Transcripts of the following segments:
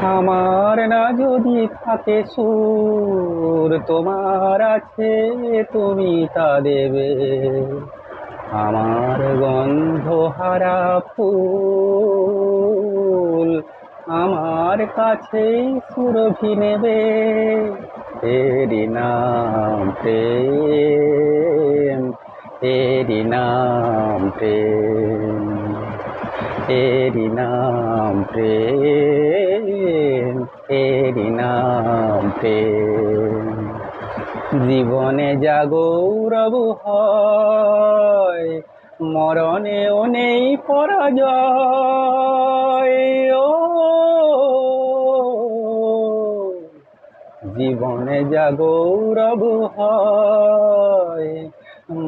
আমার না যদি থাকে সুর, তোমার আছে, তুমি তা দেবে। আমার গন্ধহারা ফুল আমার কাছেই সুরভি নেবে। এরি নাম প্রেম, এরি নাম প্রেম, এরি নাম প্রেম, এরি নাম প্রেম। জীবনে যা গৌরব হয়, মরণেও নেই পরাজয়। ও জীবনে যা গৌরব হয়,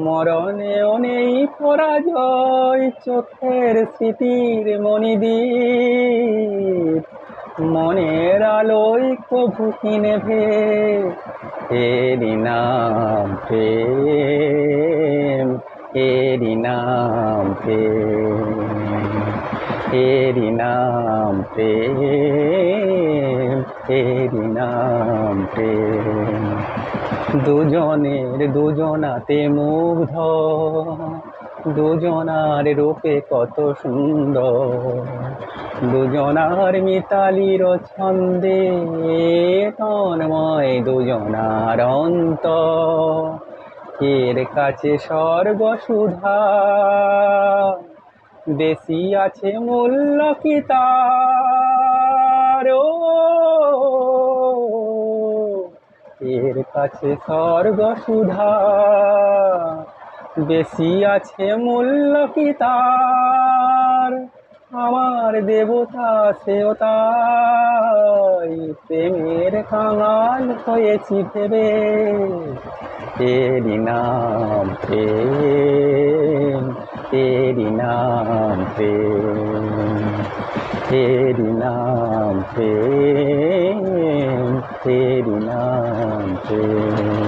মরণেও নেই পরাজয়। চোখের স্মৃতির মণিদ্বীপ মনের আলোয় কভু কি নেভে। এরি নাম প্রেম, এরি নাম প্রেম, এরি নাম প্রেম, এরি নাম প্রেম। দুজনের দুজনাতে মুগ্ধ, দুজনার রূপে কত সুন্দর। দুজনার মিতালির ছন্দে তন্ময় দুজনার অন্তর। এর কাছে স্বর্গ সুধা বেশি আছে মূল্য কি তার। ও এর কাছে স্বর্গ সুধা বেশি আছে মূল্য কি তার। আমার দেবতা সেও তাই, প্রেমের কাঙাল হয়েছি ভেবে। এরি নাম প্রেম, এরি নাম প্রেম, এরি নাম প্রেম, এরি নাম প্রেম।